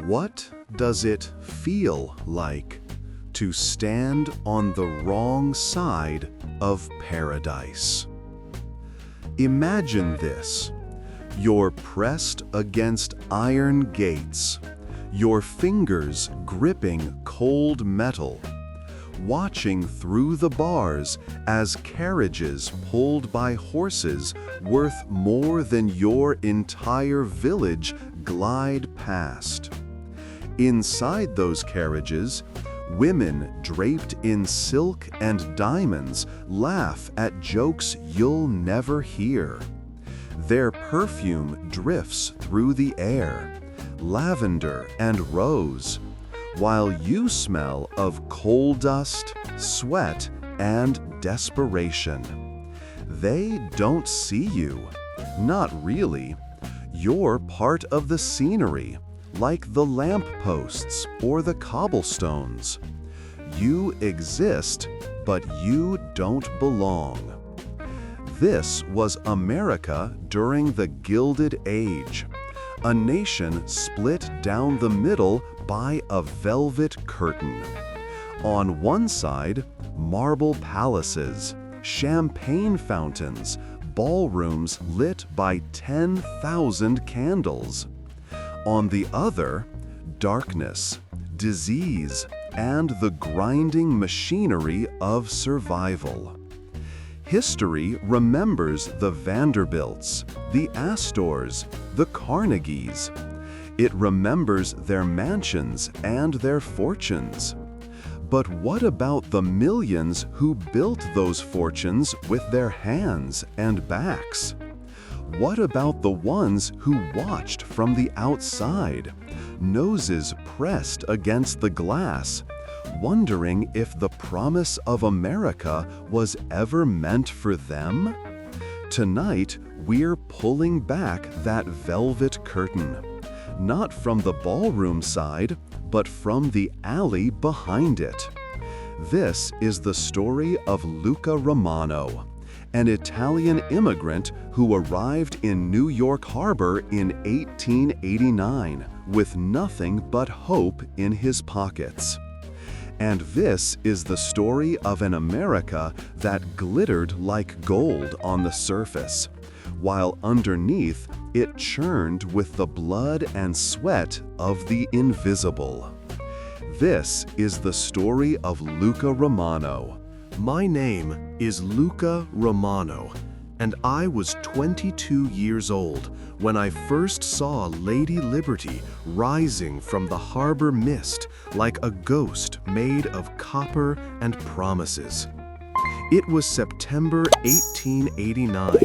What does it feel like to stand on the wrong side of paradise? Imagine this. You're pressed against iron gates, your fingers gripping cold metal, watching through the bars as carriages pulled by horses worth more than your entire village glide past. Inside those carriages, women draped in silk and diamonds laugh at jokes you'll never hear. Their perfume drifts through the air, lavender and rose, while you smell of coal dust, sweat, and desperation. They don't see you. Not really. You're part of the scenery, like the lampposts or the cobblestones. You exist, but you don't belong. This was America during the Gilded Age, a nation split down the middle by a velvet curtain. On one side, marble palaces, champagne fountains, ballrooms lit by 10,000 candles. On the other, darkness, disease, and the grinding machinery of survival. History remembers the Vanderbilts, the Astors, the Carnegies. It remembers their mansions and their fortunes. But what about the millions who built those fortunes with their hands and backs? What about the ones who watched from the outside, noses pressed against the glass, wondering if the promise of America was ever meant for them? Tonight, we're pulling back that velvet curtain, not from the ballroom side, but from the alley behind it. This is the story of Luca Romano, an Italian immigrant who arrived in New York Harbor in 1889 with nothing but hope in his pockets. And this is the story of an America that glittered like gold on the surface, while underneath it churned with the blood and sweat of the invisible. This is the story of Luca Romano. My name is Luca Romano, and I was 22 years old when I first saw Lady Liberty rising from the harbor mist like a ghost made of copper and promises. It was September 1889,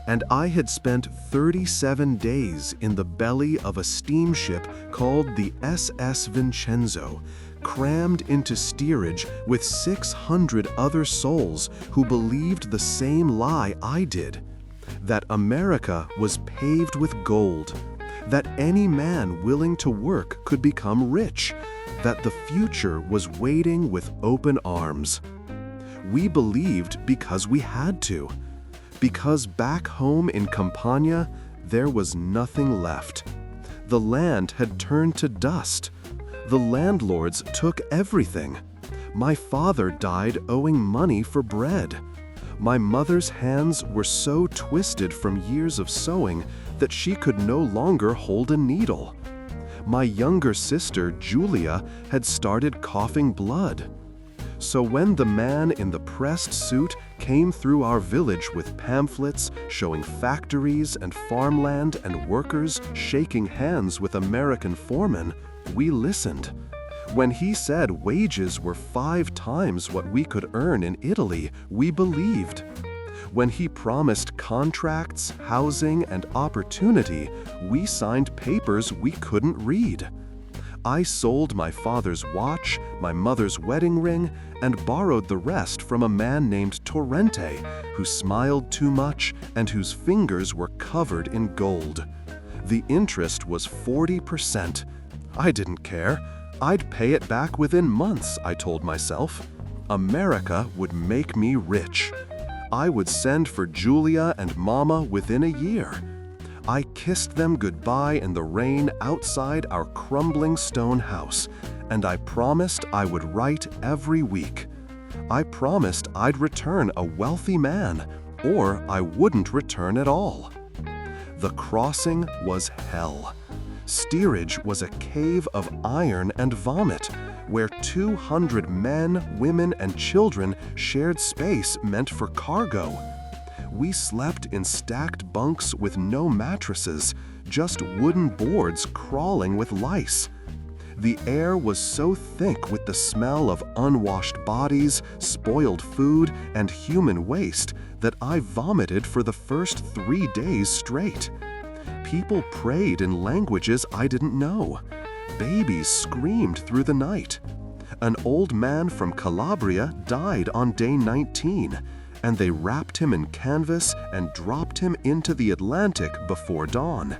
and I had spent 37 days in the belly of a steamship called the SS Vincenzo, crammed into steerage with 600 other souls who believed the same lie I did, that America was paved with gold, that any man willing to work could become rich, that the future was waiting with open arms. We believed because we had to, because back home in Campania, there was nothing left. The land had turned to dust. The landlords took everything. My father died owing money for bread. My mother's hands were so twisted from years of sewing that she could no longer hold a needle. My younger sister, Julia, had started coughing blood. So when the man in the pressed suit came through our village with pamphlets showing factories and farmland and workers shaking hands with American foremen, we listened. When he said wages were 5 times what we could earn in Italy, we believed. When he promised contracts, housing, and opportunity, we signed papers we couldn't read. I sold my father's watch, my mother's wedding ring, and borrowed the rest from a man named Torrente, who smiled too much and whose fingers were covered in gold. The interest was 40%. I didn't care. I'd pay it back within months, I told myself. America would make me rich. I would send for Julia and Mama within a year. I kissed them goodbye in the rain outside our crumbling stone house, and I promised I would write every week. I promised I'd return a wealthy man, or I wouldn't return at all. The crossing was hell. Steerage was a cave of iron and vomit, where 200 men, women, and children shared space meant for cargo. We slept in stacked bunks with no mattresses, just wooden boards crawling with lice. The air was so thick with the smell of unwashed bodies, spoiled food, and human waste that I vomited for the first 3 days straight. People prayed in languages I didn't know. Babies screamed through the night. An old man from Calabria died on day 19, and they wrapped him in canvas and dropped him into the Atlantic before dawn.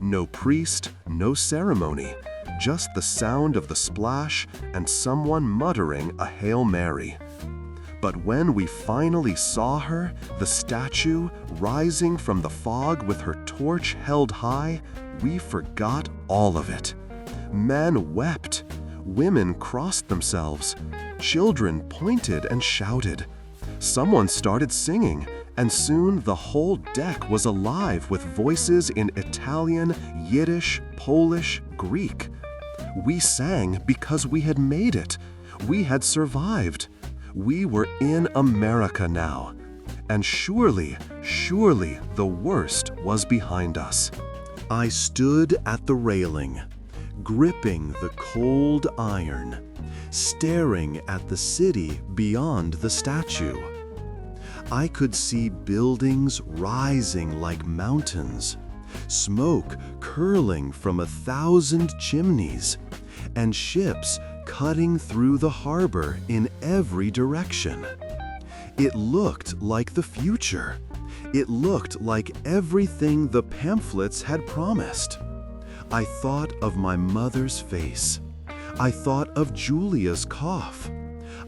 No priest, no ceremony, just the sound of the splash and someone muttering a Hail Mary. But when we finally saw her, the statue, rising from the fog with her torch held high, we forgot all of it. Men wept. Women crossed themselves. Children pointed and shouted. Someone started singing, and soon the whole deck was alive with voices in Italian, Yiddish, Polish, Greek. We sang because we had made it. We had survived. We were in America now. And surely the worst was behind us. I stood at the railing, gripping the cold iron, staring at the city beyond the statue. I could see buildings rising like mountains, smoke curling from 1,000 chimneys, and ships cutting through the harbor in every direction. It looked like the future. It looked like everything the pamphlets had promised. I thought of my mother's face. I thought of Julia's cough.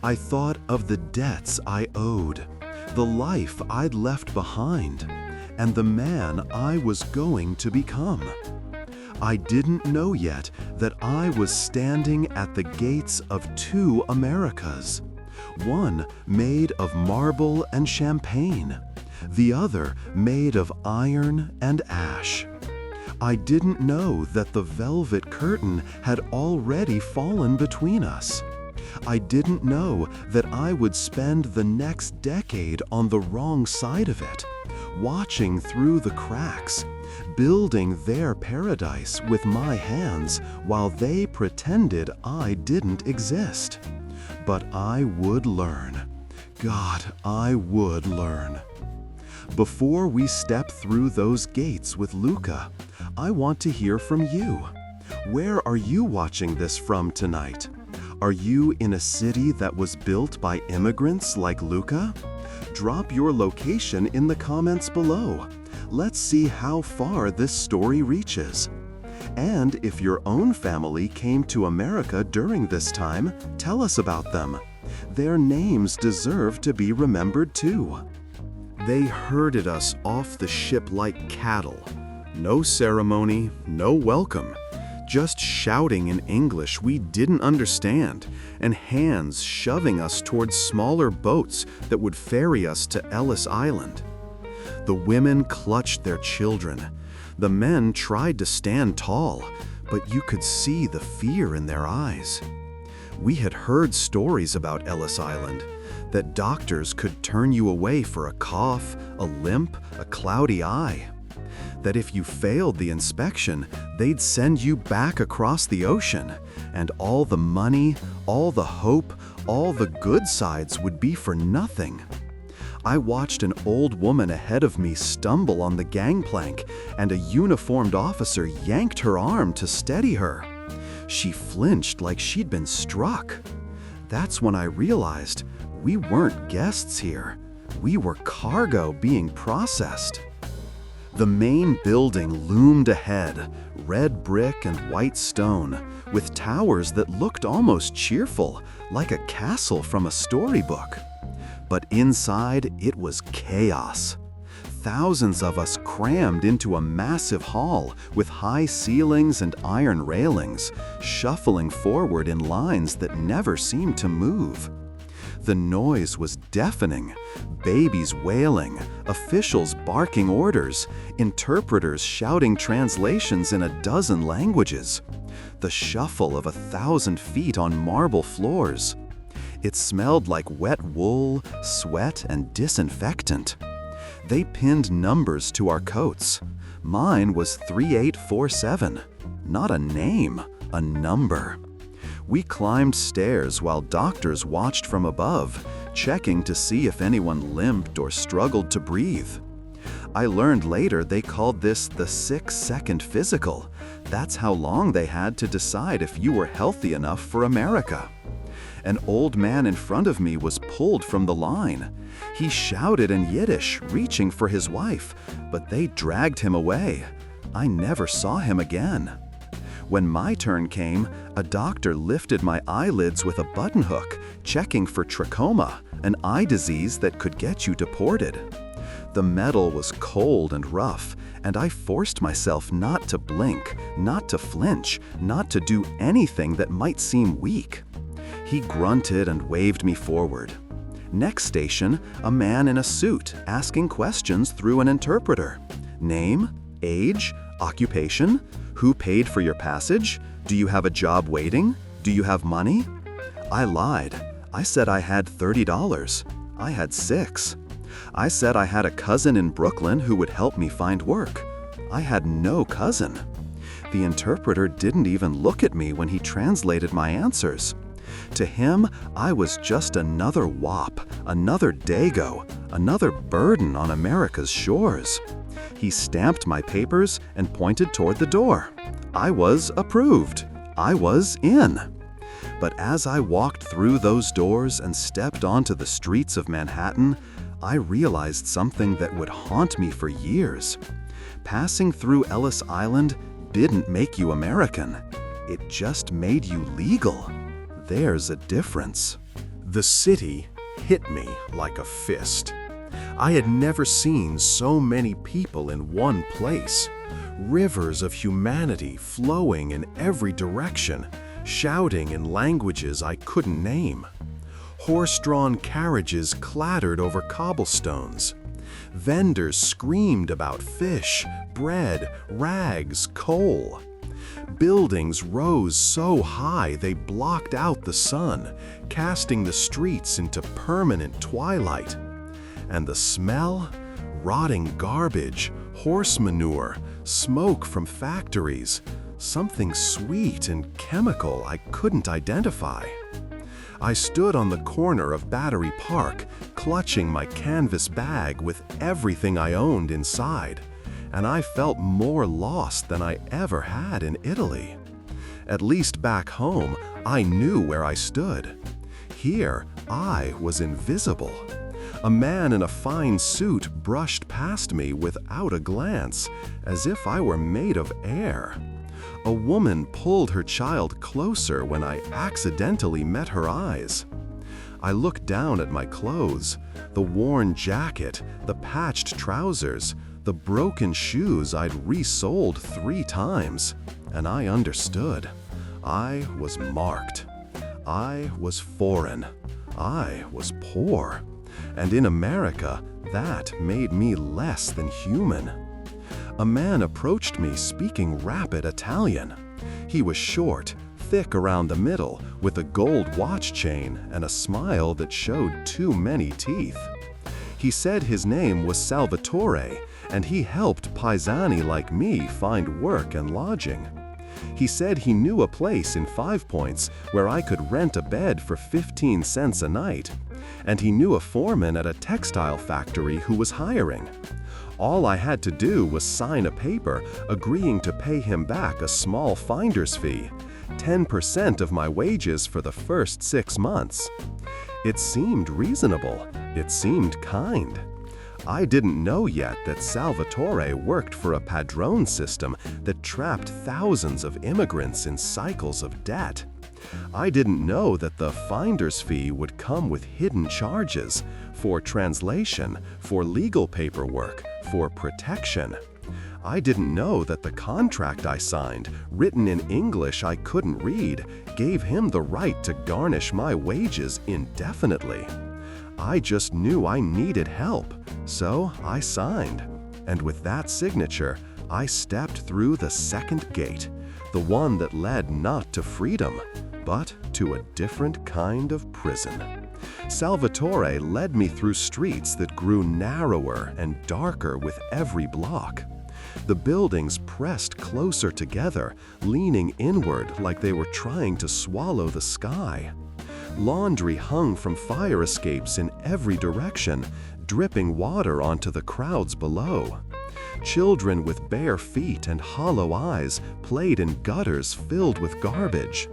I thought of the debts I owed, the life I'd left behind, and the man I was going to become. I didn't know yet that I was standing at the gates of 2 Americas, one made of marble and champagne, the other made of iron and ash. I didn't know that the velvet curtain had already fallen between us. I didn't know that I would spend the next decade on the wrong side of it, watching through the cracks, building their paradise with my hands while they pretended I didn't exist. But I would learn. God, I would learn. Before we step through those gates with Luca, I want to hear from you. Where are you watching this from tonight? Are you in a city that was built by immigrants like Luca? Drop your location in the comments below. Let's see how far this story reaches. And if your own family came to America during this time, tell us about them. Their names deserve to be remembered too. They herded us off the ship like cattle. No ceremony, no welcome. Just shouting in English we didn't understand, and hands shoving us towards smaller boats that would ferry us to Ellis Island. The women clutched their children. The men tried to stand tall, but you could see the fear in their eyes. We had heard stories about Ellis Island, that doctors could turn you away for a cough, a limp, a cloudy eye. That if you failed the inspection, they'd send you back across the ocean, and all the money, all the hope, all the good sides would be for nothing. I watched an old woman ahead of me stumble on the gangplank, and a uniformed officer yanked her arm to steady her. She flinched like she'd been struck. That's when I realized we weren't guests here. We were cargo being processed. The main building loomed ahead, red brick and white stone, with towers that looked almost cheerful, like a castle from a storybook. But inside, it was chaos. thousands of us crammed into a massive hall with high ceilings and iron railings, shuffling forward in lines that never seemed to move. The noise was deafening, babies wailing, officials barking orders, interpreters shouting translations in a dozen languages. The shuffle of 1,000 feet on marble floors. It smelled like wet wool, sweat, and disinfectant. They pinned numbers to our coats. Mine was 3847. Not a name, a number. We climbed stairs while doctors watched from above, checking to see if anyone limped or struggled to breathe. I learned later they called this the 6-second physical. That's how long they had to decide if you were healthy enough for America. An old man in front of me was pulled from the line. He shouted in Yiddish, reaching for his wife, but they dragged him away. I never saw him again. When my turn came, a doctor lifted my eyelids with a button hook, checking for trachoma, an eye disease that could get you deported. The metal was cold and rough, and I forced myself not to blink, not to flinch, not to do anything that might seem weak. He grunted and waved me forward. Next station, a man in a suit asking questions through an interpreter. Name, age, occupation, who paid for your passage? Do you have a job waiting? Do you have money? I lied. I said I had $30. I had $6. I said I had a cousin in Brooklyn who would help me find work. I had no cousin. The interpreter didn't even look at me when he translated my answers. To him, I was just another wop, another dago, another burden on America's shores. He stamped my papers and pointed toward the door. I was approved. I was in. But as I walked through those doors and stepped onto the streets of Manhattan, I realized something that would haunt me for years. Passing through Ellis Island didn't make you American. It just made you legal. There's a difference. The city hit me like a fist. I had never seen so many people in one place. Rivers of humanity flowing in every direction, shouting in languages I couldn't name. Horse-drawn carriages clattered over cobblestones. Vendors screamed about fish, bread, rags, coal. Buildings rose so high they blocked out the sun, casting the streets into permanent twilight. And the smell? Rotting garbage, horse manure, smoke from factories, something sweet and chemical I couldn't identify. I stood on the corner of Battery Park, clutching my canvas bag with everything I owned inside, and I felt more lost than I ever had in Italy. At least back home, I knew where I stood. Here, I was invisible. A man in a fine suit brushed past me without a glance, as if I were made of air. A woman pulled her child closer when I accidentally met her eyes. I looked down at my clothes, the worn jacket, the patched trousers, the broken shoes I'd resold 3 times, and I understood. I was marked. I was foreign. I was poor. And in America, that made me less than human. A man approached me speaking rapid Italian. He was short, thick around the middle, with a gold watch chain and a smile that showed too many teeth. He said his name was Salvatore, and he helped paesani like me find work and lodging. He said he knew a place in 5 Points where I could rent a bed for 15 cents a night, and he knew a foreman at a textile factory who was hiring. All I had to do was sign a paper agreeing to pay him back a small finder's fee, 10% of my wages for the first 6 months. It seemed reasonable. It seemed kind. I didn't know yet that Salvatore worked for a padrone system that trapped thousands of immigrants in cycles of debt. I didn't know that the finder's fee would come with hidden charges for translation, for legal paperwork, for protection. I didn't know that the contract I signed, written in English I couldn't read, gave him the right to garnish my wages indefinitely. I just knew I needed help, so I signed. And with that signature, I stepped through the second gate, the one that led not to freedom, but to a different kind of prison. Salvatore led me through streets that grew narrower and darker with every block. The buildings pressed closer together, leaning inward like they were trying to swallow the sky. Laundry hung from fire escapes in every direction, dripping water onto the crowds below. Children with bare feet and hollow eyes played in gutters filled with garbage.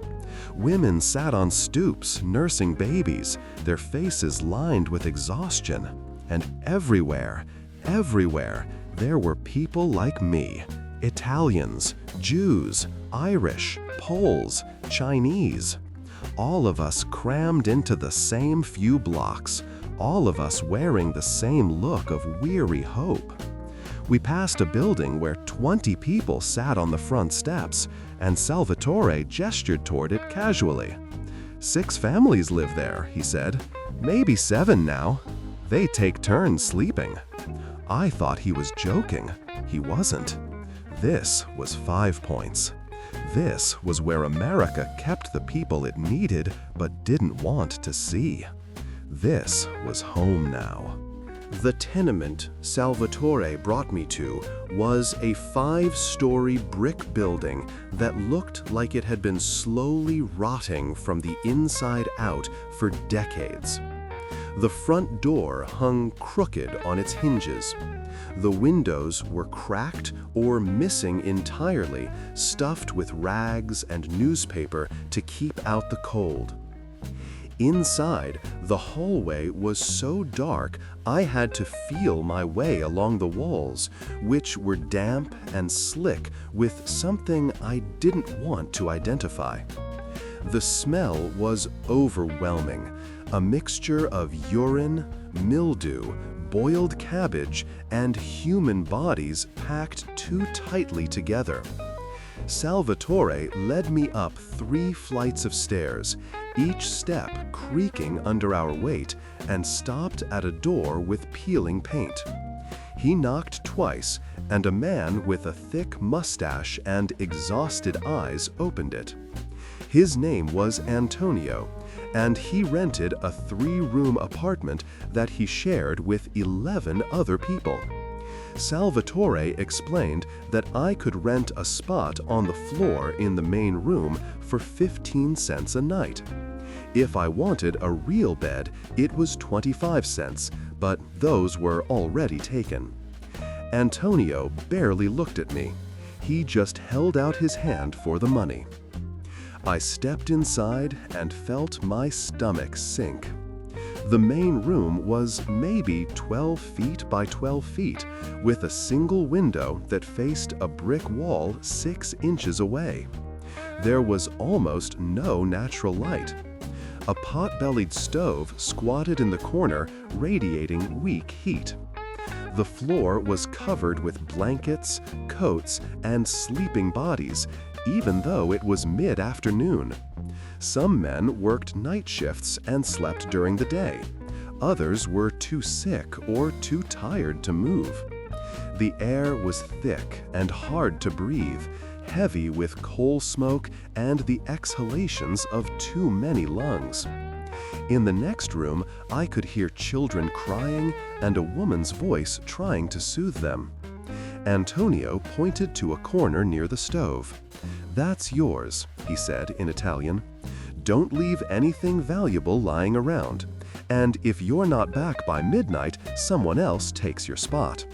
Women sat on stoops, nursing babies, their faces lined with exhaustion. And everywhere, there were people like me. Italians, Jews, Irish, Poles, Chinese. All of us crammed into the same few blocks, all of us wearing the same look of weary hope. We passed a building where 20 people sat on the front steps, and Salvatore gestured toward it casually. 6 families live there, he said. Maybe 7 now. They take turns sleeping. I thought he was joking. He wasn't. This was 5 Points. This was where America kept the people it needed but didn't want to see. This was home now. The tenement Salvatore brought me to was a 5-story brick building that looked like it had been slowly rotting from the inside out for decades. The front door hung crooked on its hinges. The windows were cracked or missing entirely, stuffed with rags and newspaper to keep out the cold. Inside, the hallway was so dark I had to feel my way along the walls, which were damp and slick with something I didn't want to identify. The smell was overwhelming, a mixture of urine, mildew, boiled cabbage, and human bodies packed too tightly together. Salvatore led me up 3 flights of stairs, each step creaking under our weight, and stopped at a door with peeling paint. He knocked twice, and a man with a thick mustache and exhausted eyes opened it. His name was Antonio, and he rented a 3-room apartment that he shared with 11 other people. Salvatore explained that I could rent a spot on the floor in the main room for 15 cents a night. If I wanted a real bed, it was 25 cents, but those were already taken. Antonio barely looked at me. He just held out his hand for the money. I stepped inside and felt my stomach sink. The main room was maybe 12 feet by 12 feet, with a single window that faced a brick wall 6 inches away. There was almost no natural light. A pot-bellied stove squatted in the corner, radiating weak heat. The floor was covered with blankets, coats, and sleeping bodies, even though it was mid-afternoon. Some men worked night shifts and slept during the day. Others were too sick or too tired to move. The air was thick and hard to breathe, heavy with coal smoke and the exhalations of too many lungs. In the next room, I could hear children crying and a woman's voice trying to soothe them. Antonio pointed to a corner near the stove. "That's yours," he said in Italian. "Don't leave anything valuable lying around. And if you're not back by midnight, someone else takes your spot."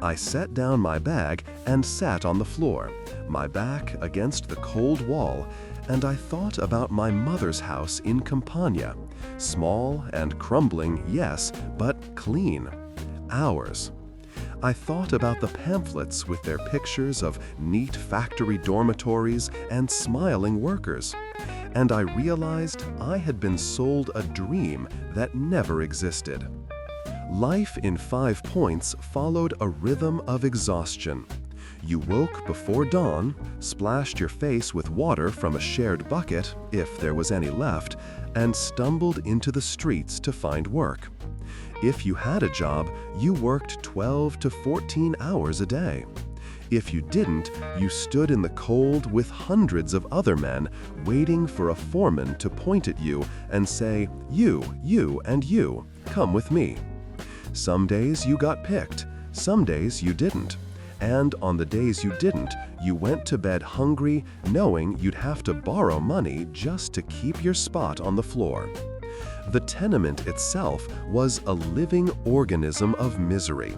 I set down my bag and sat on the floor, my back against the cold wall, and I thought about my mother's house in Campania. Small and crumbling, yes, but clean. Ours. I thought about the pamphlets with their pictures of neat factory dormitories and smiling workers, and I realized I had been sold a dream that never existed. Life in 5 Points followed a rhythm of exhaustion. You woke before dawn, splashed your face with water from a shared bucket, if there was any left, and stumbled into the streets to find work. If you had a job, you worked 12 to 14 hours a day. If you didn't, you stood in the cold with hundreds of other men waiting for a foreman to point at you and say, you, and you, come with me. Some days you got picked, some days you didn't. And on the days you didn't, you went to bed hungry, knowing you'd have to borrow money just to keep your spot on the floor. The tenement itself was a living organism of misery.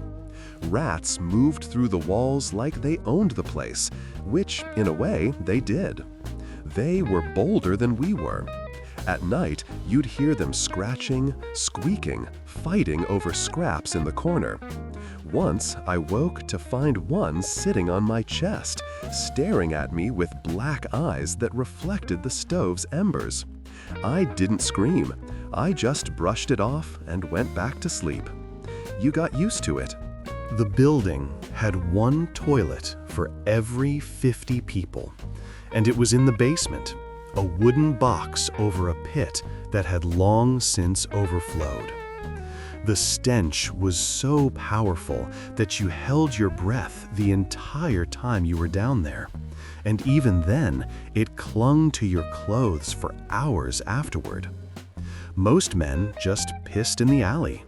Rats moved through the walls like they owned the place, which, in a way, they did. They were bolder than we were. At night, you'd hear them scratching, squeaking, fighting over scraps in the corner. Once, I woke to find one sitting on my chest, staring at me with black eyes that reflected the stove's embers. I didn't scream. I just brushed it off and went back to sleep. You got used to it. The building had one toilet for every 50 people, and it was in the basement, a wooden box over a pit that had long since overflowed. The stench was so powerful that you held your breath the entire time you were down there, and even then, it clung to your clothes for hours afterward. Most men just pissed in the alley.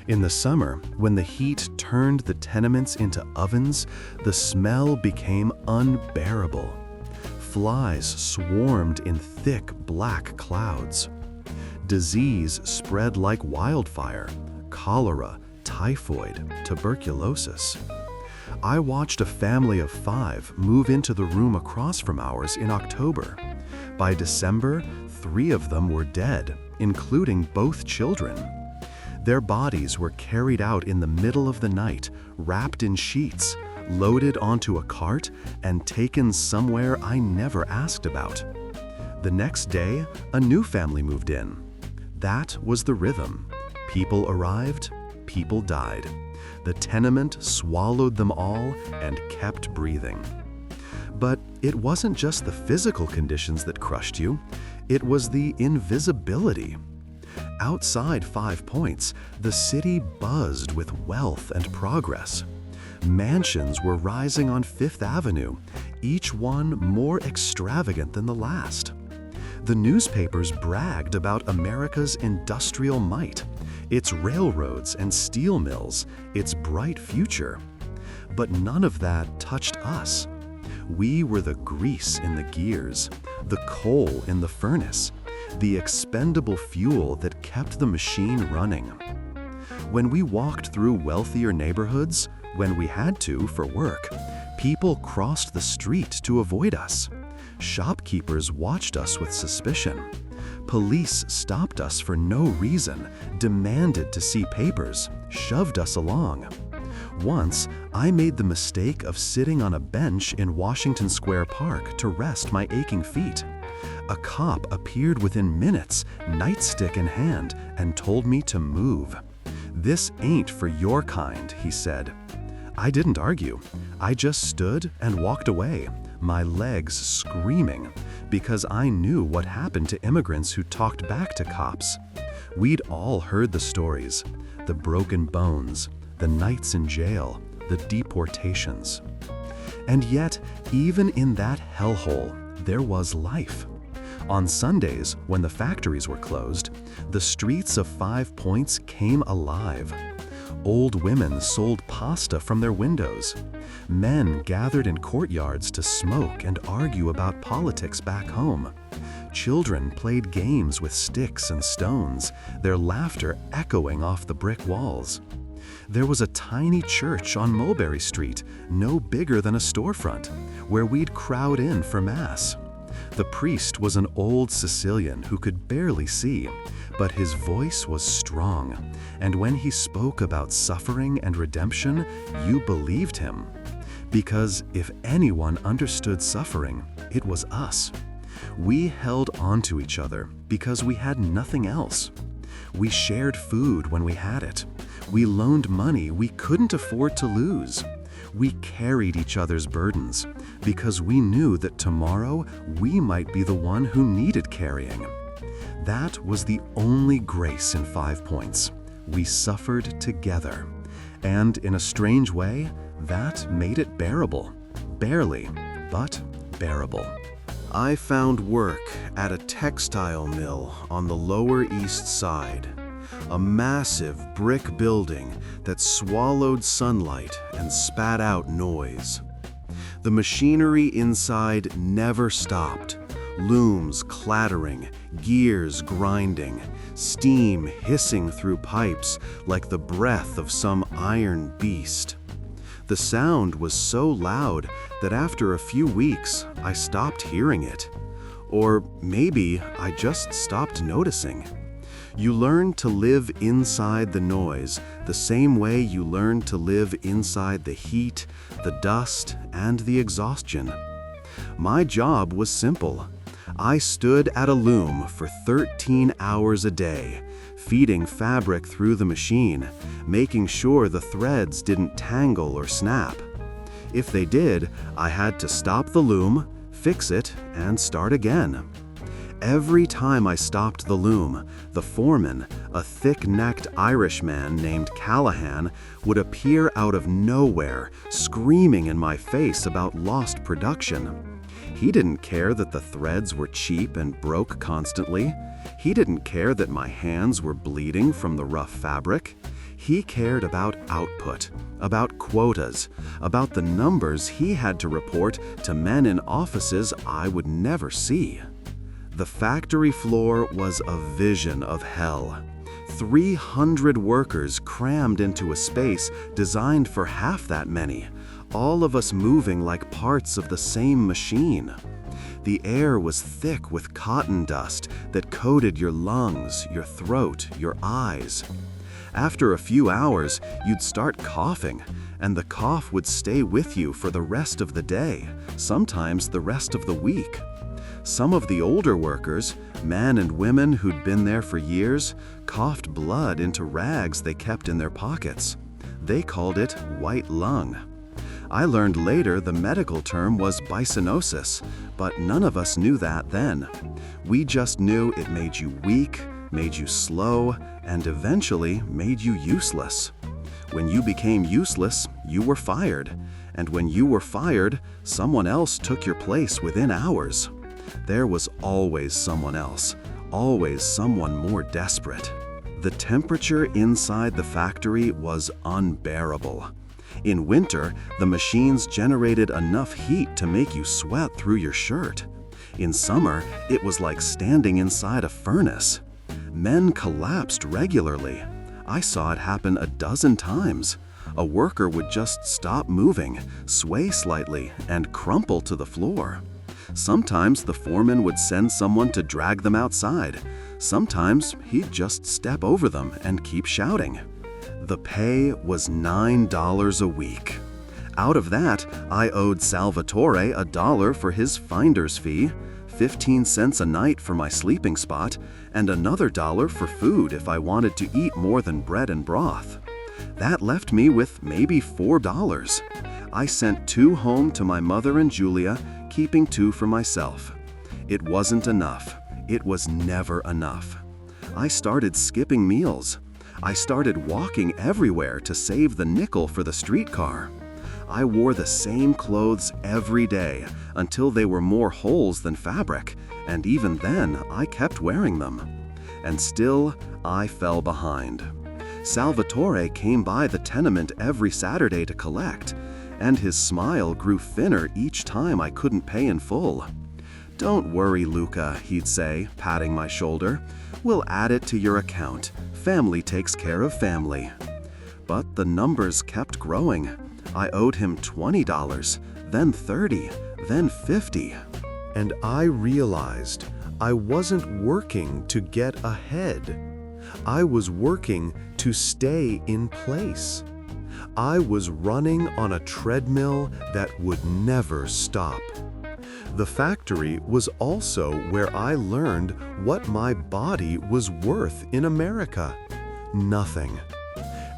In the summer, when the heat turned the tenements into ovens, the smell became unbearable. Flies swarmed in thick black clouds. Disease spread like wildfire: cholera, typhoid, tuberculosis. I watched a family of 5 move into the room across from ours in October. By December, 3 of them were dead, including both children. Their bodies were carried out in the middle of the night, wrapped in sheets, loaded onto a cart, and taken somewhere I never asked about. The next day, a new family moved in. That was the rhythm. People arrived, people died. The tenement swallowed them all and kept breathing. But it wasn't just the physical conditions that crushed you, it was the invisibility. Outside 5 Points, the city buzzed with wealth and progress. Mansions were rising on Fifth Avenue, each one more extravagant than the last. The newspapers bragged about America's industrial might, its railroads and steel mills, its bright future. But none of that touched us. We were the grease in the gears, the coal in the furnace, the expendable fuel that kept the machine running. When we walked through wealthier neighborhoods, when we had to for work, people crossed the street to avoid us. Shopkeepers watched us with suspicion. Police stopped us for no reason, demanded to see papers, shoved us along. Once, I made the mistake of sitting on a bench in Washington Square Park to rest my aching feet. A cop appeared within minutes, nightstick in hand, and told me to move. "This ain't for your kind," he said. I didn't argue. I just stood and walked away, my legs screaming, because I knew what happened to immigrants who talked back to cops. We'd all heard the stories, the broken bones, the nights in jail, the deportations. And yet, even in that hellhole, there was life. On Sundays, when the factories were closed, the streets of 5 Points came alive. Old women sold pasta from their windows. Men gathered in courtyards to smoke and argue about politics back home. Children played games with sticks and stones, their laughter echoing off the brick walls. There was a tiny church on Mulberry Street, no bigger than a storefront, where we'd crowd in for Mass. The priest was an old Sicilian who could barely see, but his voice was strong, and when he spoke about suffering and redemption, you believed him. Because if anyone understood suffering, it was us. We held on to each other because we had nothing else. We shared food when we had it. We loaned money we couldn't afford to lose. We carried each other's burdens because we knew that tomorrow we might be the one who needed carrying. That was the only grace in 5 Points. We suffered together. And in a strange way, that made it bearable. Barely, but bearable. I found work at a textile mill on the Lower East Side, a massive brick building that swallowed sunlight and spat out noise. The machinery inside never stopped, looms clattering, gears grinding, steam hissing through pipes like the breath of some iron beast. The sound was so loud that after a few weeks, I stopped hearing it. Or maybe I just stopped noticing. You learn to live inside the noise the same way you learn to live inside the heat, the dust, and the exhaustion. My job was simple. I stood at a loom for 13 hours a day, feeding fabric through the machine, making sure the threads didn't tangle or snap. If they did, I had to stop the loom, fix it, and start again. Every time I stopped the loom, the foreman, a thick-necked Irishman named Callahan, would appear out of nowhere, screaming in my face about lost production. He didn't care that the threads were cheap and broke constantly. He didn't care that my hands were bleeding from the rough fabric. He cared about output, about quotas, about the numbers he had to report to men in offices I would never see. The factory floor was a vision of hell. 300 workers crammed into a space designed for half that many, all of us moving like parts of the same machine. The air was thick with cotton dust that coated your lungs, your throat, your eyes. After a few hours, you'd start coughing, and the cough would stay with you for the rest of the day, sometimes the rest of the week. Some of the older workers, men and women who'd been there for years, coughed blood into rags they kept in their pockets. They called it white lung. I learned later the medical term was bisonosis, but none of us knew that then. We just knew it made you weak, made you slow, and eventually made you useless. When you became useless, you were fired. And when you were fired, someone else took your place within hours. There was always someone else, always someone more desperate. The temperature inside the factory was unbearable. In winter, the machines generated enough heat to make you sweat through your shirt. In summer, it was like standing inside a furnace. Men collapsed regularly. I saw it happen a dozen times. A worker would just stop moving, sway slightly, and crumple to the floor. Sometimes the foreman would send someone to drag them outside. Sometimes he'd just step over them and keep shouting. The pay was $9 a week. Out of that, I owed Salvatore $1 for his finder's fee, 15 cents a night for my sleeping spot, and another $1 for food if I wanted to eat more than bread and broth. That left me with maybe $4. I sent 2 home to my mother and Julia, keeping 2 for myself. It wasn't enough. It was never enough. I started skipping meals. I started walking everywhere to save the nickel for the streetcar. I wore the same clothes every day until they were more holes than fabric, and even then I kept wearing them. And still, I fell behind. Salvatore came by the tenement every Saturday to collect, and his smile grew thinner each time I couldn't pay in full. "Don't worry, Luca," he'd say, patting my shoulder. "We'll add it to your account. Family takes care of family." But the numbers kept growing. I owed him $20, then $30, then $50. And I realized I wasn't working to get ahead. I was working to stay in place. I was running on a treadmill that would never stop. The factory was also where I learned what my body was worth in America. Nothing.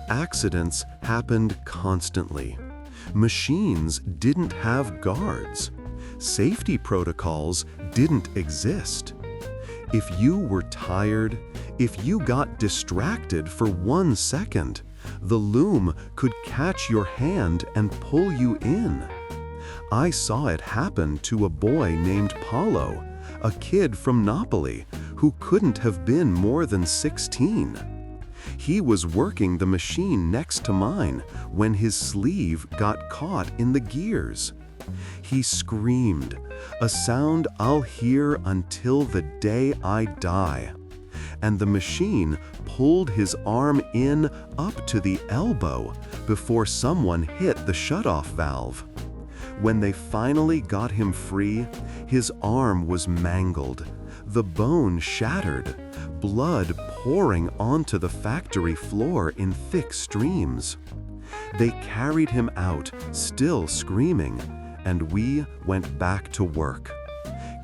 Accidents happened constantly. Machines didn't have guards. Safety protocols didn't exist. If you were tired, if you got distracted for 1 second, the loom could catch your hand and pull you in. I saw it happen to a boy named Paolo, a kid from Napoli who couldn't have been more than 16. He was working the machine next to mine when his sleeve got caught in the gears. He screamed, a sound I'll hear until the day I die. And the machine pulled his arm in up to the elbow before someone hit the shutoff valve. When they finally got him free, his arm was mangled, the bone shattered, blood pouring onto the factory floor in thick streams. They carried him out, still screaming, and we went back to work.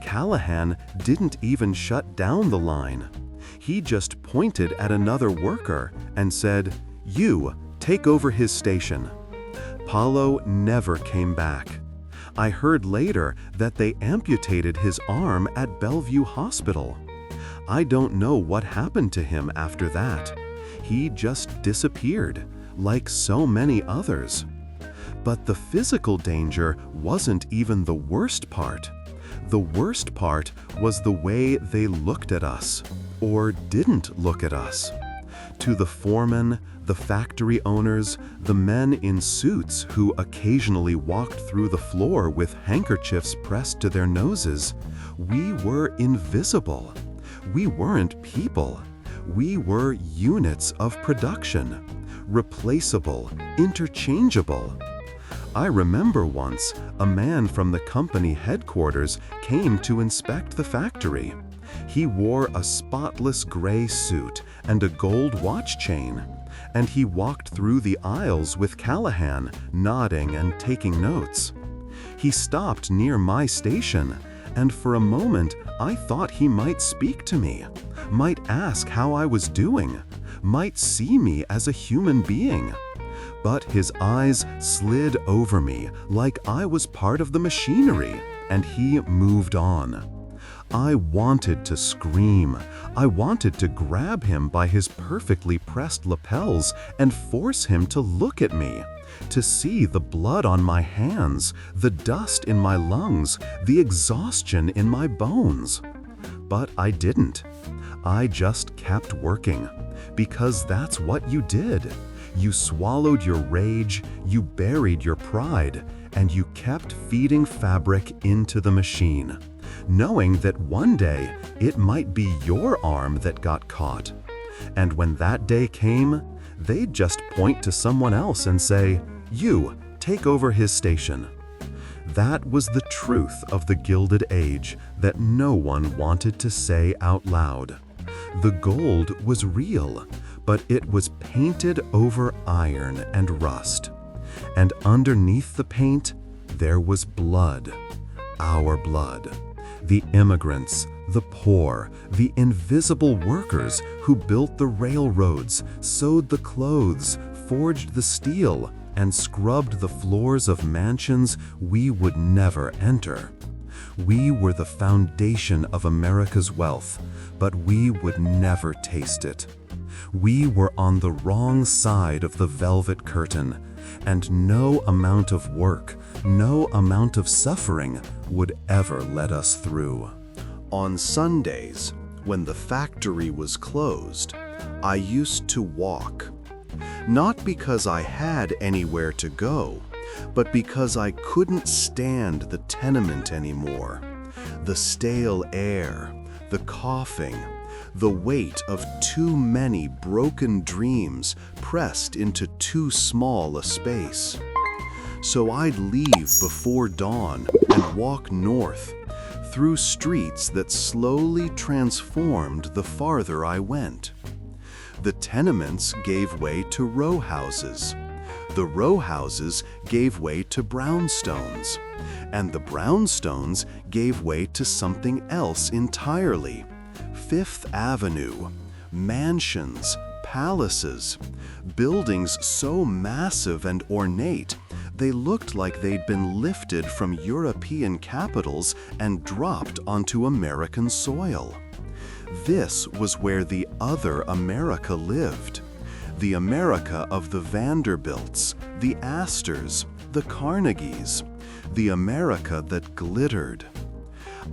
Callahan didn't even shut down the line. He just pointed at another worker and said, "You, take over his station." Paolo never came back. I heard later that they amputated his arm at Bellevue Hospital. I don't know what happened to him after that. He just disappeared, like so many others. But the physical danger wasn't even the worst part. The worst part was the way they looked at us, or didn't look at us. To the foremen, the factory owners, the men in suits who occasionally walked through the floor with handkerchiefs pressed to their noses, we were invisible. We weren't people. We were units of production, replaceable, interchangeable. I remember once a man from the company headquarters came to inspect the factory. He wore a spotless gray suit and a gold watch chain, and he walked through the aisles with Callahan, nodding and taking notes. He stopped near my station, and for a moment I thought he might speak to me, might ask how I was doing, might see me as a human being. But his eyes slid over me like I was part of the machinery, and he moved on. I wanted to scream. I wanted to grab him by his perfectly pressed lapels and force him to look at me, to see the blood on my hands, the dust in my lungs, the exhaustion in my bones. But I didn't. I just kept working, because that's what you did. You swallowed your rage, you buried your pride, and you kept feeding fabric into the machine, knowing that one day it might be your arm that got caught. And when that day came, they'd just point to someone else and say, "You, take over his station." That was the truth of the Gilded Age that no one wanted to say out loud. The gold was real, but it was painted over iron and rust. And underneath the paint, there was blood. Our blood. The immigrants, the poor, the invisible workers who built the railroads, sewed the clothes, forged the steel, and scrubbed the floors of mansions we would never enter. We were the foundation of America's wealth, but we would never taste it. We were on the wrong side of the velvet curtain, and no amount of work, no amount of suffering would ever let us through. On Sundays, when the factory was closed, I used to walk. Not because I had anywhere to go, but because I couldn't stand the tenement anymore. The stale air, the coughing, the weight of too many broken dreams pressed into too small a space. So I'd leave before dawn and walk north, through streets that slowly transformed the farther I went. The tenements gave way to row houses. The row houses gave way to brownstones, and the brownstones gave way to something else entirely. Fifth Avenue, mansions, palaces, buildings so massive and ornate, they looked like they'd been lifted from European capitals and dropped onto American soil. This was where the other America lived. The America of the Vanderbilts, the Astors, the Carnegies, the America that glittered.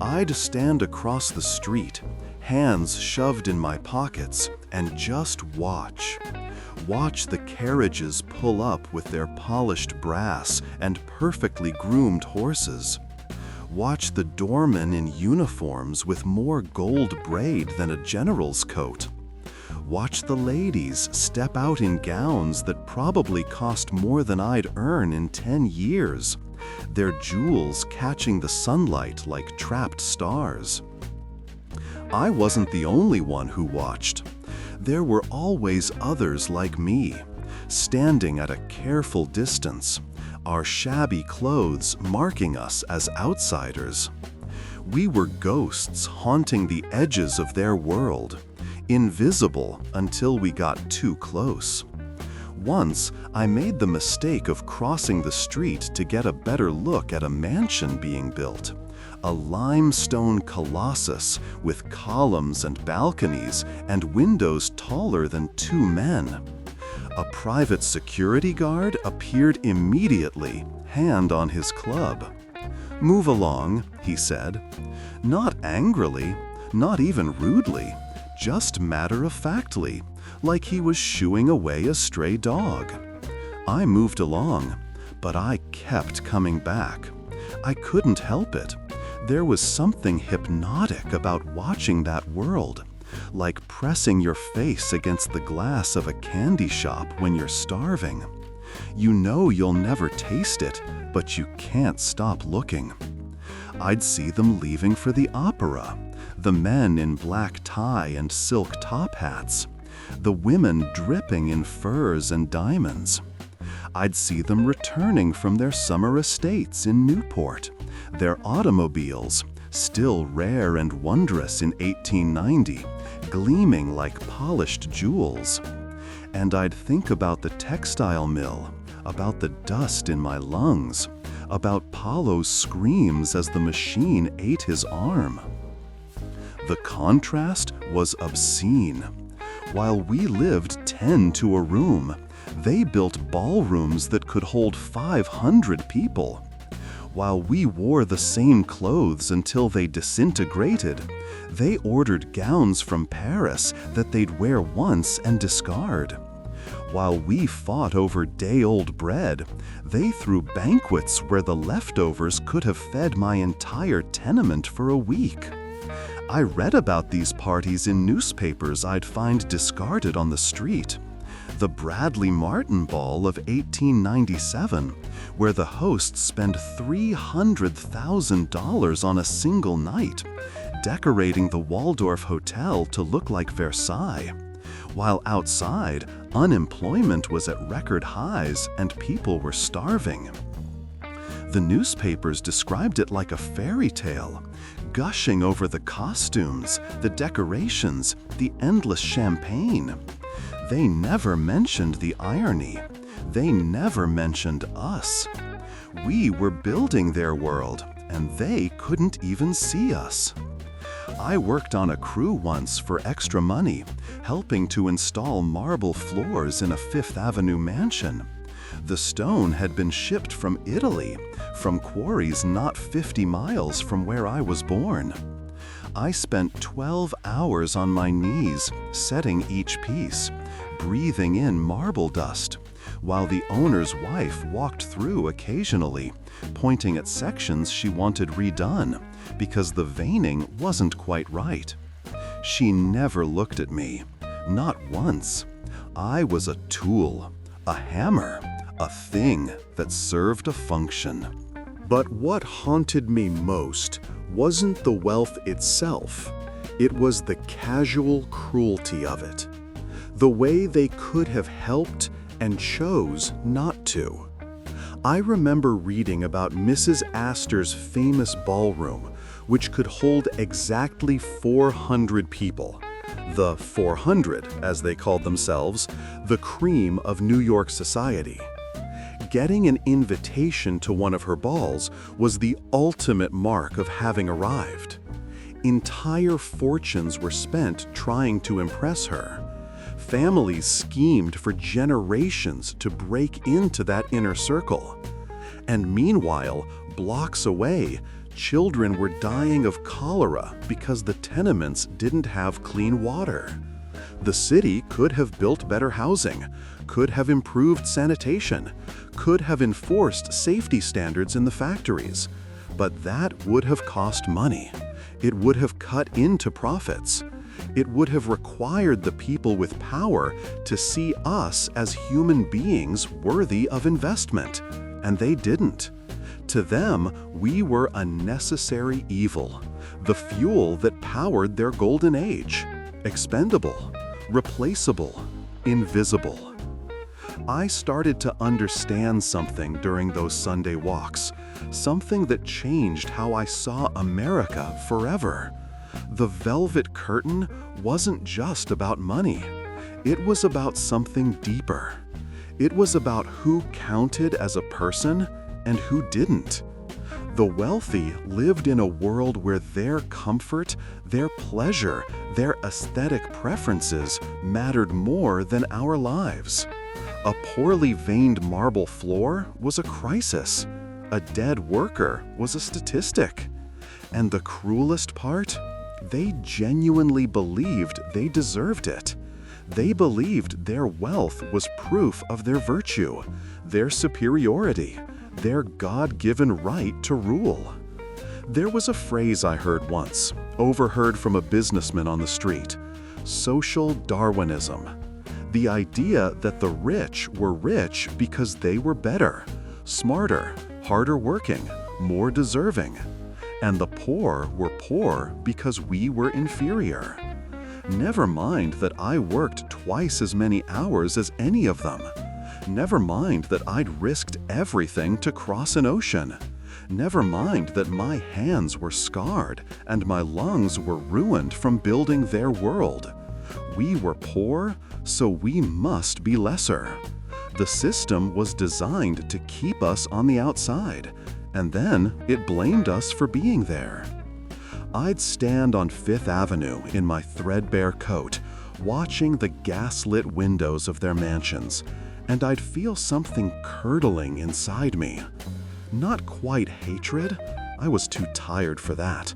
I'd stand across the street, hands shoved in my pockets, and just watch. Watch the carriages pull up with their polished brass and perfectly groomed horses. Watch the doormen in uniforms with more gold braid than a general's coat. Watch the ladies step out in gowns that probably cost more than I'd earn in 10 years, their jewels catching the sunlight like trapped stars. I wasn't the only one who watched. There were always others like me, standing at a careful distance, our shabby clothes marking us as outsiders. We were ghosts haunting the edges of their world, invisible until we got too close. Once, I made the mistake of crossing the street to get a better look at a mansion being built. A limestone colossus with columns and balconies and windows taller than 2 men. A private security guard appeared immediately, hand on his club. "Move along," he said. Not angrily, not even rudely, just matter-of-factly, like he was shooing away a stray dog. I moved along, but I kept coming back. I couldn't help it. There was something hypnotic about watching that world, like pressing your face against the glass of a candy shop when you're starving. You know you'll never taste it, but you can't stop looking. I'd see them leaving for the opera, the men in black tie and silk top hats, the women dripping in furs and diamonds. I'd see them returning from their summer estates in Newport, their automobiles, still rare and wondrous in 1890, gleaming like polished jewels. And I'd think about the textile mill, about the dust in my lungs, about Paulo's screams as the machine ate his arm. The contrast was obscene. While we lived 10 to a room, they built ballrooms that could hold 500 people. While we wore the same clothes until they disintegrated, they ordered gowns from Paris that they'd wear once and discard. While we fought over day-old bread, they threw banquets where the leftovers could have fed my entire tenement for a week. I read about these parties in newspapers I'd find discarded on the street. The Bradley Martin Ball of 1897, where the hosts spent $300,000 on a single night, decorating the Waldorf Hotel to look like Versailles, while outside, unemployment was at record highs and people were starving. The newspapers described it like a fairy tale, gushing over the costumes, the decorations, the endless champagne. They never mentioned the irony. They never mentioned us. We were building their world, and they couldn't even see us. I worked on a crew once for extra money, helping to install marble floors in a Fifth Avenue mansion. The stone had been shipped from Italy, from quarries not 50 miles from where I was born. I spent 12 hours on my knees, setting each piece, breathing in marble dust, while the owner's wife walked through occasionally, pointing at sections she wanted redone, because the veining wasn't quite right. She never looked at me, not once. I was a tool, a hammer, a thing that served a function. But what haunted me most wasn't the wealth itself. It was the casual cruelty of it. The way they could have helped and chose not to. I remember reading about Mrs. Astor's famous ballroom, which could hold exactly 400 people. the 400, as they called themselves, the cream of New York society. Getting an invitation to one of her balls was the ultimate mark of having arrived. Entire fortunes were spent trying to impress her. Families schemed for generations to break into that inner circle. And meanwhile, blocks away, children were dying of cholera because the tenements didn't have clean water. The city could have built better housing, could have improved sanitation, could have enforced safety standards in the factories, but that would have cost money. It would have cut into profits. It would have required the people with power to see us as human beings worthy of investment, and they didn't. To them, we were a necessary evil, the fuel that powered their golden age, expendable, replaceable, invisible. I started to understand something during those Sunday walks, something that changed how I saw America forever. The velvet curtain wasn't just about money. It was about something deeper. It was about who counted as a person and who didn't. The wealthy lived in a world where their comfort, their pleasure, their aesthetic preferences mattered more than our lives. A poorly veined marble floor was a crisis. A dead worker was a statistic. And the cruelest part? They genuinely believed they deserved it. They believed their wealth was proof of their virtue, their superiority, their God-given right to rule. There was a phrase I heard once, overheard from a businessman on the street: social Darwinism. The idea that the rich were rich because they were better, smarter, harder working, more deserving, and the poor were poor because we were inferior. Never mind that I worked twice as many hours as any of them. Never mind that I'd risked everything to cross an ocean. Never mind that my hands were scarred and my lungs were ruined from building their world. We were poor, so we must be lesser. The system was designed to keep us on the outside, and then it blamed us for being there. I'd stand on Fifth Avenue in my threadbare coat, watching the gaslit windows of their mansions, and I'd feel something curdling inside me. Not quite hatred, I was too tired for that,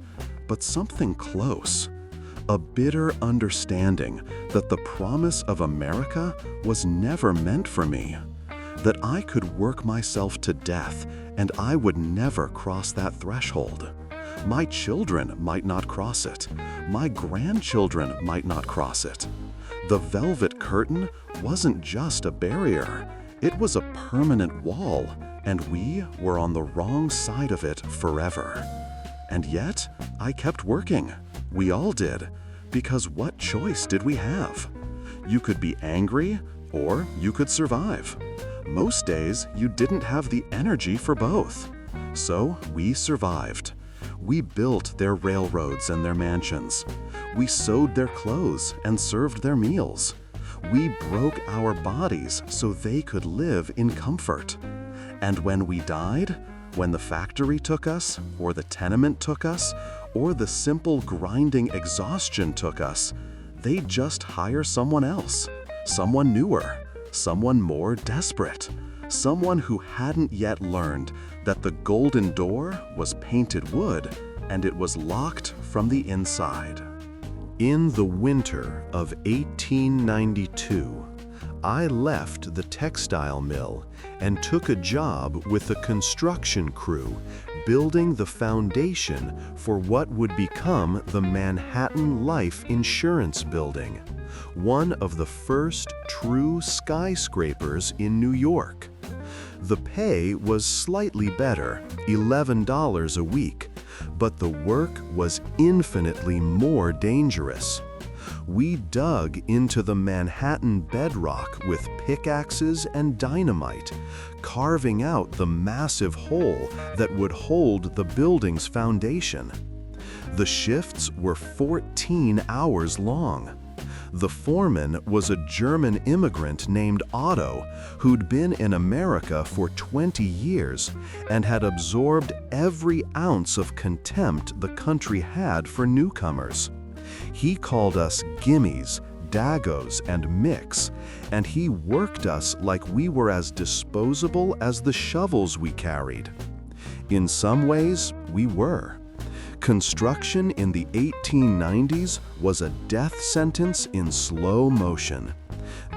but something close. A bitter understanding that the promise of America was never meant for me, that I could work myself to death and I would never cross that threshold. My children might not cross it. My grandchildren might not cross it. The velvet curtain wasn't just a barrier. It was a permanent wall, and we were on the wrong side of it forever. And yet, I kept working. We all did, because what choice did we have? You could be angry, or you could survive. Most days, you didn't have the energy for both. So we survived. We built their railroads and their mansions. We sewed their clothes and served their meals. We broke our bodies so they could live in comfort. And when we died, when the factory took us, or the tenement took us, or the simple grinding exhaustion took us, they'd just hire someone else, someone newer, someone more desperate, someone who hadn't yet learned that the golden door was painted wood and it was locked from the inside. In the winter of 1892, I left the textile mill and took a job with a construction crew building the foundation for what would become the Manhattan Life Insurance Building, one of the first true skyscrapers in New York. The pay was slightly better, $11 a week, but the work was infinitely more dangerous. We dug into the Manhattan bedrock with pickaxes and dynamite, carving out the massive hole that would hold the building's foundation. The shifts were 14 hours long. The foreman was a German immigrant named Otto, who'd been in America for 20 years and had absorbed every ounce of contempt the country had for newcomers. He called us gimmies, dagos, and micks, and he worked us like we were as disposable as the shovels we carried. In some ways, we were. Construction in the 1890s was a death sentence in slow motion.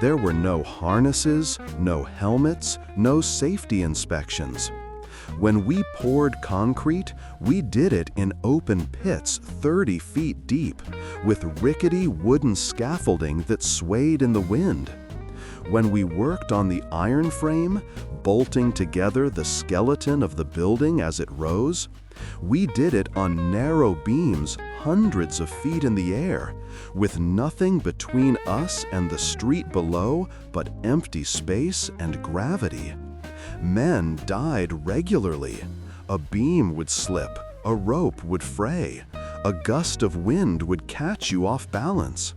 There were no harnesses, no helmets, no safety inspections. When we poured concrete, we did it in open pits 30 feet deep, with rickety wooden scaffolding that swayed in the wind. When we worked on the iron frame, bolting together the skeleton of the building as it rose, we did it on narrow beams hundreds of feet in the air, with nothing between us and the street below but empty space and gravity. Men died regularly. A beam would slip, a rope would fray, a gust of wind would catch you off balance.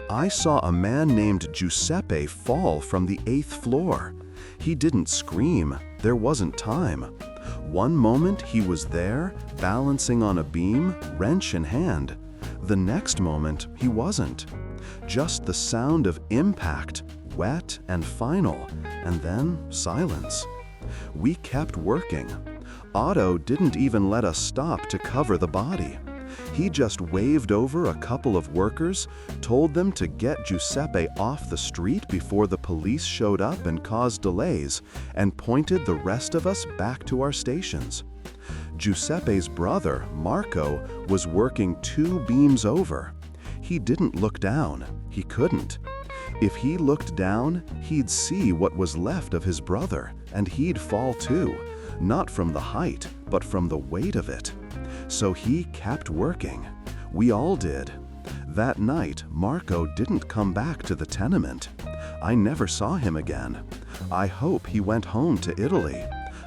I saw a man named Giuseppe fall from the 8th floor. He didn't scream, there wasn't time. One moment he was there, balancing on a beam, wrench in hand. The next moment he wasn't. Just the sound of impact, wet and final, and then silence. We kept working. Otto didn't even let us stop to cover the body. He just waved over a couple of workers, told them to get Giuseppe off the street before the police showed up and caused delays, and pointed the rest of us back to our stations. Giuseppe's brother, Marco, was working 2 beams over. He didn't look down. He couldn't. If he looked down, he'd see what was left of his brother, and he'd fall too, not from the height, but from the weight of it. So he kept working. We all did. That night, Marco didn't come back to the tenement. I never saw him again. I hope he went home to Italy.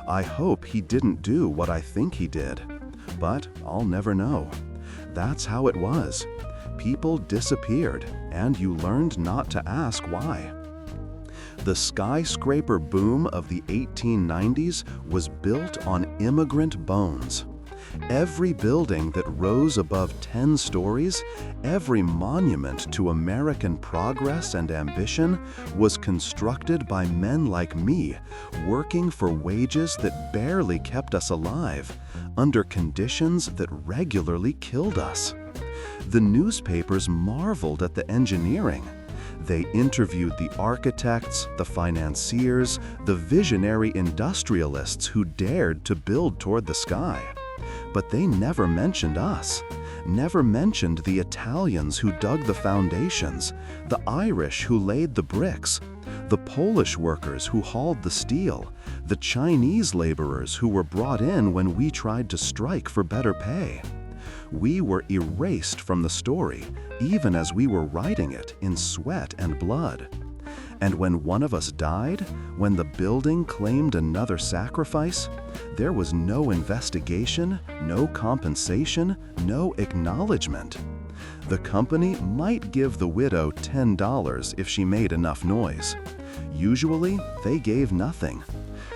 I hope he didn't do what I think he did. But I'll never know. That's how it was. People disappeared, and you learned not to ask why. The skyscraper boom of the 1890s was built on immigrant bones. Every building that rose above 10 stories, every monument to American progress and ambition was constructed by men like me, working for wages that barely kept us alive, under conditions that regularly killed us. The newspapers marveled at the engineering. They interviewed the architects, the financiers, the visionary industrialists who dared to build toward the sky. But they never mentioned us, never mentioned the Italians who dug the foundations, the Irish who laid the bricks, the Polish workers who hauled the steel, the Chinese laborers who were brought in when we tried to strike for better pay. We were erased from the story, even as we were writing it in sweat and blood. And when one of us died, when the building claimed another sacrifice, there was no investigation, no compensation, no acknowledgement. The company might give the widow $10 if she made enough noise. Usually, they gave nothing.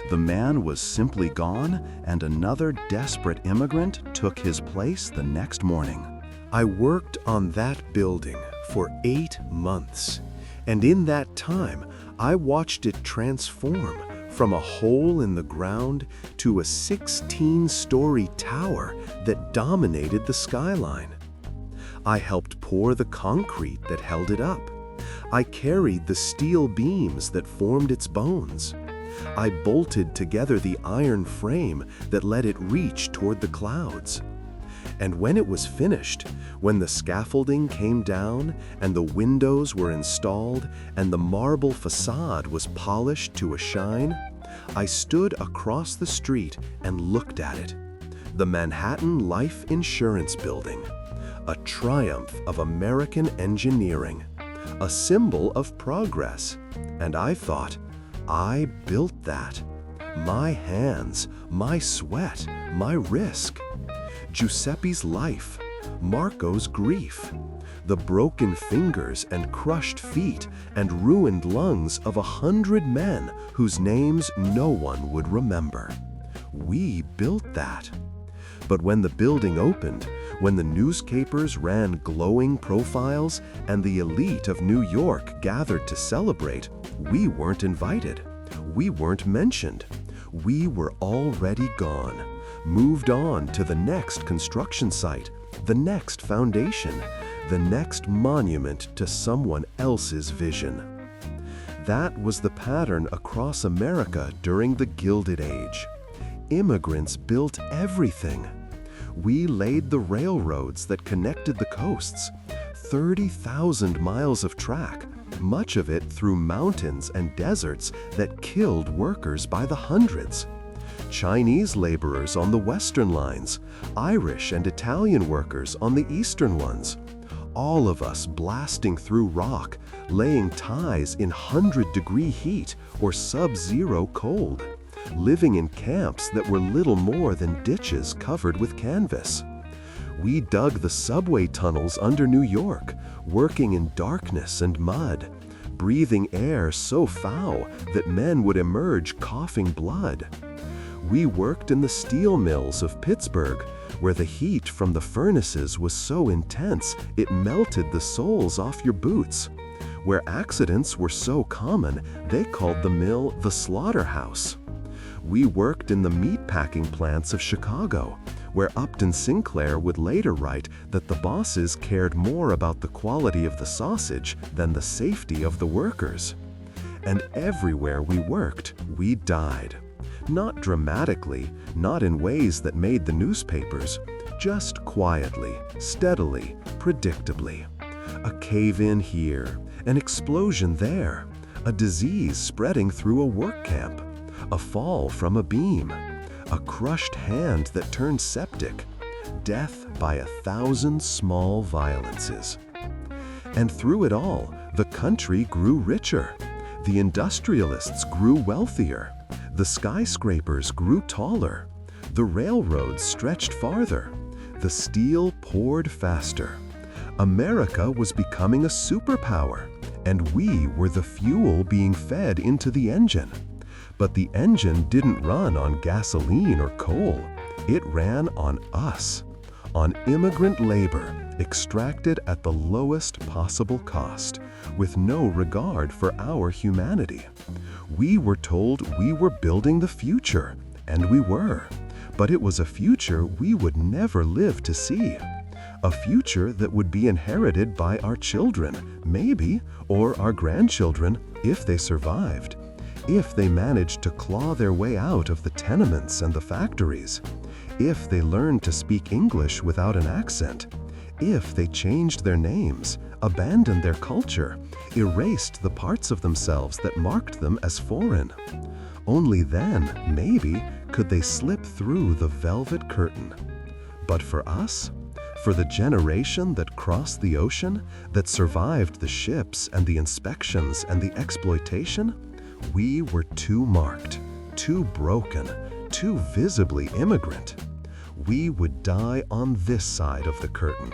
The man was simply gone, and another desperate immigrant took his place the next morning. I worked on that building for 8 months. And in that time, I watched it transform from a hole in the ground to a 16-story tower that dominated the skyline. I helped pour the concrete that held it up. I carried the steel beams that formed its bones. I bolted together the iron frame that let it reach toward the clouds. And when it was finished, when the scaffolding came down and the windows were installed and the marble facade was polished to a shine, I stood across the street and looked at it. The Manhattan Life Insurance Building, a triumph of American engineering, a symbol of progress. And I thought, I built that. My hands, my sweat, my risk. Giuseppe's life, Marco's grief, the broken fingers and crushed feet and ruined lungs of 100 men whose names no one would remember. We built that. But when the building opened, when the newspapers ran glowing profiles and the elite of New York gathered to celebrate, we weren't invited. We weren't mentioned. We were already gone, moved on to the next construction site, the next foundation, the next monument to someone else's vision. That was the pattern across America during the Gilded Age. Immigrants built everything. We laid the railroads that connected the coasts, 30,000 miles of track, much of it through mountains and deserts that killed workers by the hundreds. Chinese laborers on the western lines, Irish and Italian workers on the eastern ones. All of us blasting through rock, laying ties in 100-degree heat or sub-zero cold, living in camps that were little more than ditches covered with canvas. We dug the subway tunnels under New York, working in darkness and mud, breathing air so foul that men would emerge coughing blood. We worked in the steel mills of Pittsburgh, where the heat from the furnaces was so intense it melted the soles off your boots, where accidents were so common they called the mill the slaughterhouse. We worked in the meatpacking plants of Chicago, where Upton Sinclair would later write that the bosses cared more about the quality of the sausage than the safety of the workers. And everywhere we worked, we died. Not dramatically, not in ways that made the newspapers, just quietly, steadily, predictably. A cave-in here, an explosion there, a disease spreading through a work camp, a fall from a beam, a crushed hand that turned septic, death by 1,000 small violences. And through it all, the country grew richer, the industrialists grew wealthier, the skyscrapers grew taller, the railroads stretched farther, the steel poured faster. America was becoming a superpower, and we were the fuel being fed into the engine. But the engine didn't run on gasoline or coal. It ran on us, on immigrant labor extracted at the lowest possible cost, with no regard for our humanity. We were told we were building the future, and we were. But it was a future we would never live to see. A future that would be inherited by our children, maybe, or our grandchildren, if they survived. If they managed to claw their way out of the tenements and the factories, if they learned to speak English without an accent, if they changed their names, abandoned their culture, erased the parts of themselves that marked them as foreign. Only then, maybe, could they slip through the velvet curtain. But for us, for the generation that crossed the ocean, that survived the ships and the inspections and the exploitation, we were too marked, too broken, too visibly immigrant. We would die on this side of the curtain,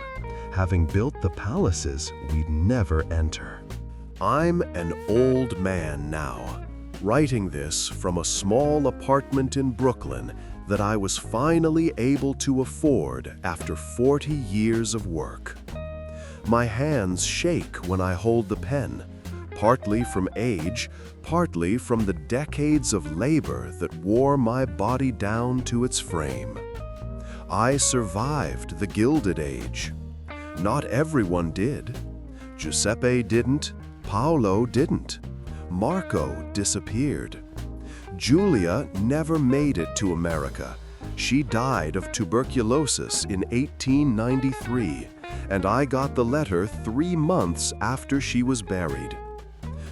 having built the palaces we'd never enter. I'm an old man now, writing this from a small apartment in Brooklyn that I was finally able to afford after 40 years of work. My hands shake when I hold the pen, partly from age, partly from the decades of labor that wore my body down to its frame. I survived the Gilded Age. Not everyone did. Giuseppe didn't, Paolo didn't, Marco disappeared. Julia never made it to America. She died of tuberculosis in 1893, and I got the letter 3 months after she was buried.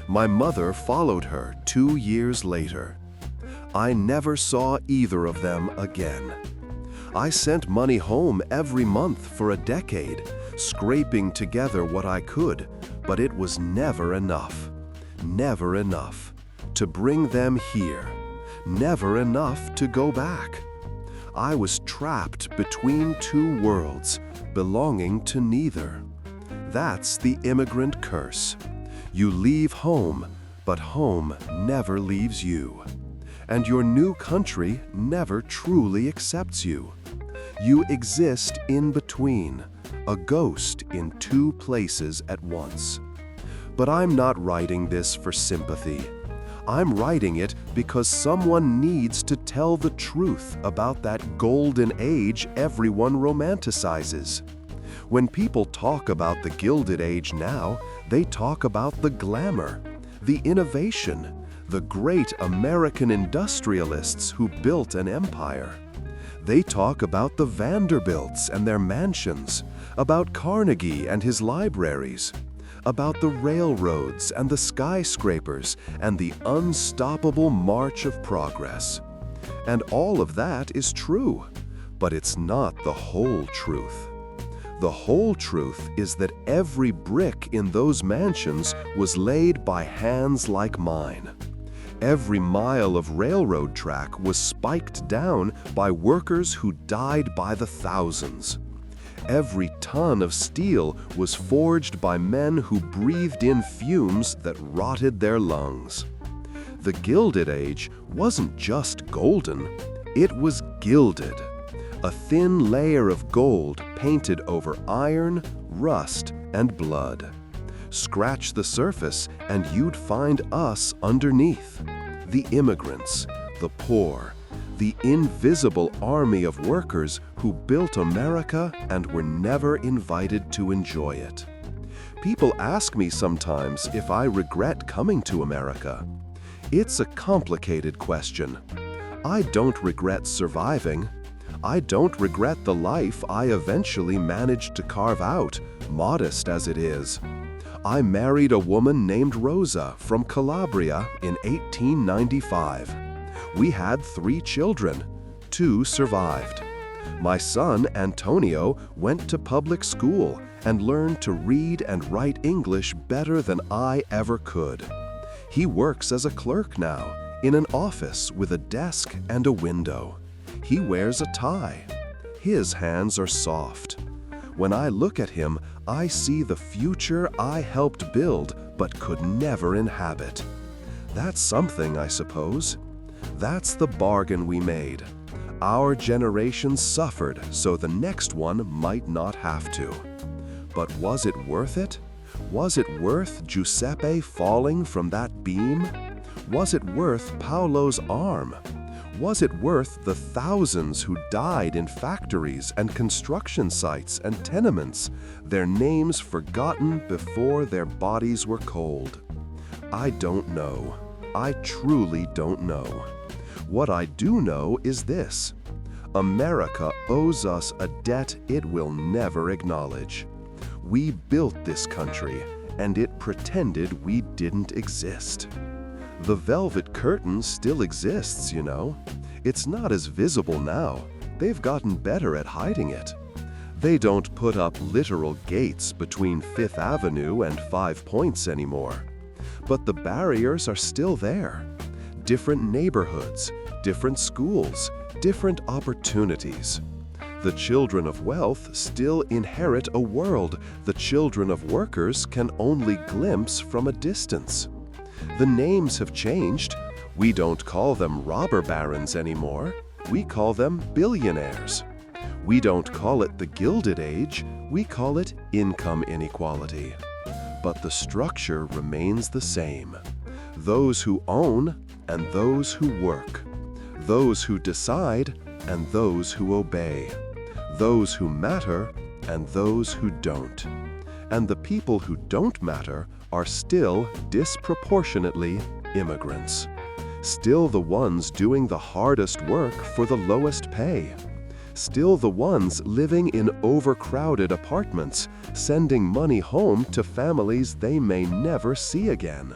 My mother followed her 2 years later. I never saw either of them again. I sent money home every month for a decade, scraping together what I could, but it was never enough. Never enough to bring them here. Never enough to go back. I was trapped between two worlds, belonging to neither. That's the immigrant curse. You leave home, but home never leaves you. And your new country never truly accepts you. You exist in between, a ghost in two places at once. But I'm not writing this for sympathy. I'm writing it because someone needs to tell the truth about that golden age everyone romanticizes. When people talk about the Gilded Age now, they talk about the glamour, the innovation, the great American industrialists who built an empire. They talk about the Vanderbilts and their mansions, about Carnegie and his libraries, about the railroads and the skyscrapers and the unstoppable march of progress. And all of that is true, but it's not the whole truth. The whole truth is that every brick in those mansions was laid by hands like mine. Every mile of railroad track was spiked down by workers who died by the thousands. Every ton of steel was forged by men who breathed in fumes that rotted their lungs. The Gilded Age wasn't just golden, it was gilded. A thin layer of gold painted over iron, rust, and blood. Scratch the surface and you'd find us underneath. The immigrants, the poor, the invisible army of workers who built America and were never invited to enjoy it. People ask me sometimes if I regret coming to America. It's a complicated question. I don't regret surviving. I don't regret the life I eventually managed to carve out, modest as it is. I married a woman named Rosa from Calabria in 1895. We had 3 children. 2 survived. My son, Antonio, went to public school and learned to read and write English better than I ever could. He works as a clerk now, in an office with a desk and a window. He wears a tie. His hands are soft. When I look at him, I see the future I helped build but could never inhabit. That's something, I suppose. That's the bargain we made. Our generation suffered so the next one might not have to. But was it worth it? Was it worth Giuseppe falling from that beam? Was it worth Paolo's arm? Was it worth the thousands who died in factories and construction sites and tenements, their names forgotten before their bodies were cold? I don't know. I truly don't know. What I do know is this: America owes us a debt it will never acknowledge. We built this country, and it pretended we didn't exist. The velvet curtain still exists, you know. It's not as visible now. They've gotten better at hiding it. They don't put up literal gates between Fifth Avenue and 5 Points anymore. But the barriers are still there. Different neighborhoods, different schools, different opportunities. The children of wealth still inherit a world the children of workers can only glimpse from a distance. The names have changed. We don't call them robber barons anymore. We call them billionaires. We don't call it the Gilded Age. We call it income inequality. But the structure remains the same. Those who own and those who work. Those who decide and those who obey. Those who matter and those who don't. And the people who don't matter are still disproportionately immigrants. Still the ones doing the hardest work for the lowest pay. Still the ones living in overcrowded apartments, sending money home to families they may never see again.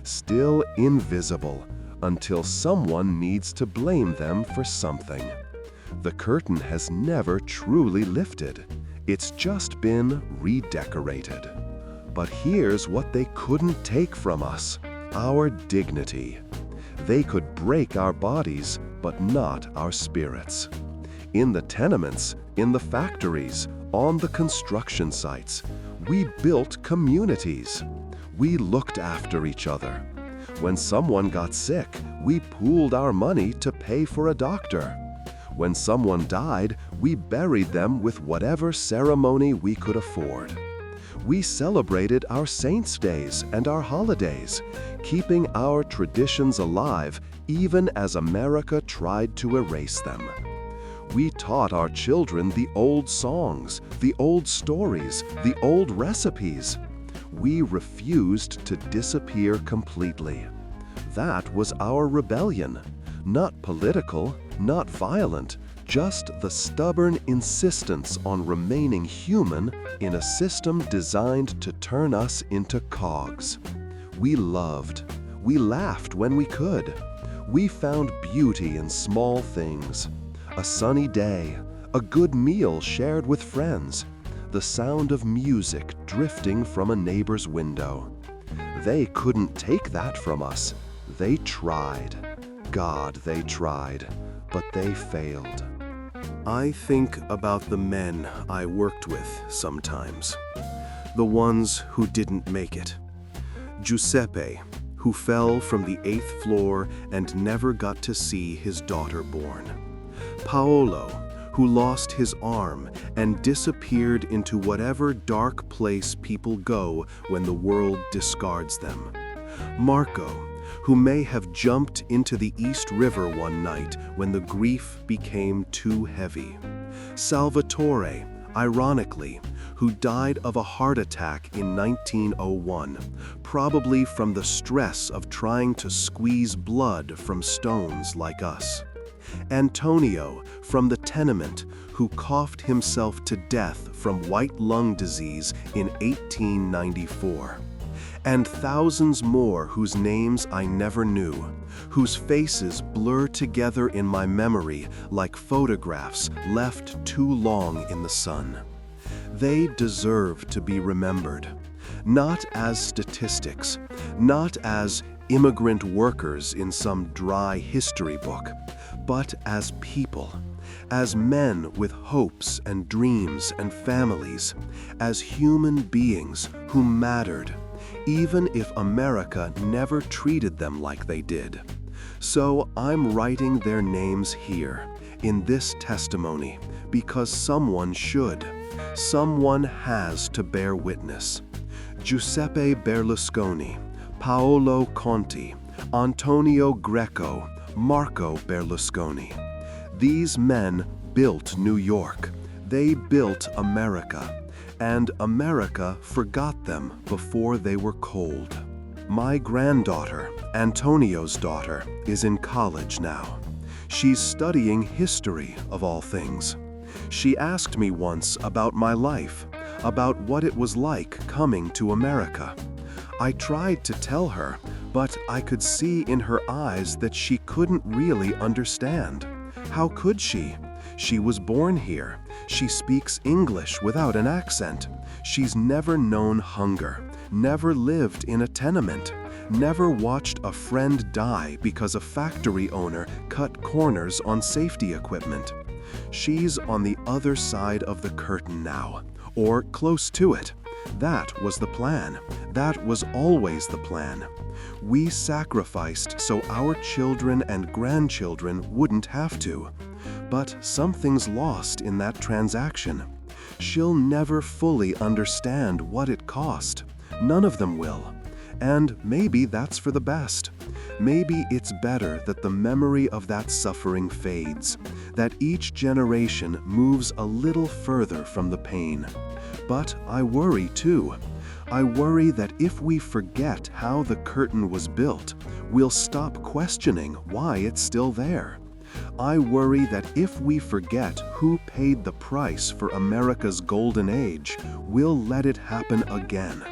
Still invisible until someone needs to blame them for something. The curtain has never truly lifted. It's just been redecorated. But here's what they couldn't take from us: our dignity. They could break our bodies, but not our spirits. In the tenements, in the factories, On the construction sites, we built communities. We looked after each other. When someone got sick, we pooled our money to pay for a doctor. When someone died, we buried them with whatever ceremony we could afford. We celebrated our saints' days and our holidays, keeping our traditions alive even as America tried to erase them. We taught our children the old songs, the old stories, the old recipes. We refused to disappear completely. That was our rebellion. Not political, not violent, just the stubborn insistence on remaining human in a system designed to turn us into cogs. We loved. We laughed when we could. We found beauty in small things. A sunny day, a good meal shared with friends, the sound of music drifting from a neighbor's window. They couldn't take that from us. They tried. God, they tried, but they failed. I think about the men I worked with sometimes, the ones who didn't make it. Giuseppe, who fell from the 8th floor and never got to see his daughter born. Paolo, who lost his arm and disappeared into whatever dark place people go when the world discards them. Marco, who may have jumped into the East River one night when the grief became too heavy. Salvatore, ironically, who died of a heart attack in 1901, probably from the stress of trying to squeeze blood from stones like us. Antonio, from the tenement, who coughed himself to death from white lung disease in 1894. And thousands more whose names I never knew, whose faces blur together in my memory like photographs left too long in the sun. They deserve to be remembered, not as statistics, not as immigrant workers in some dry history book, but as people, as men with hopes and dreams and families, as human beings who mattered, even if America never treated them like they did. So I'm writing their names here, in this testimony, because someone should. Someone has to bear witness. Giuseppe Berlusconi, Paolo Conti, Antonio Greco, Marco Berlusconi. These men built New York. They built America. And America forgot them before they were cold. My granddaughter, Antonio's daughter, is in college now. She's studying history, of all things. She asked me once about my life, about what it was like coming to America. I tried to tell her, but I could see in her eyes that she couldn't really understand. How could she? She was born here. She speaks English without an accent. She's never known hunger, never lived in a tenement, never watched a friend die because a factory owner cut corners on safety equipment. She's on the other side of the curtain now, or close to it. That was the plan. That was always the plan. We sacrificed so our children and grandchildren wouldn't have to. But something's lost in that transaction. She'll never fully understand what it cost. None of them will. And maybe that's for the best. Maybe it's better that the memory of that suffering fades, that each generation moves a little further from the pain. But I worry too. I worry that if we forget how the curtain was built, we'll stop questioning why it's still there. I worry that if we forget who paid the price for America's golden age, we'll let it happen again.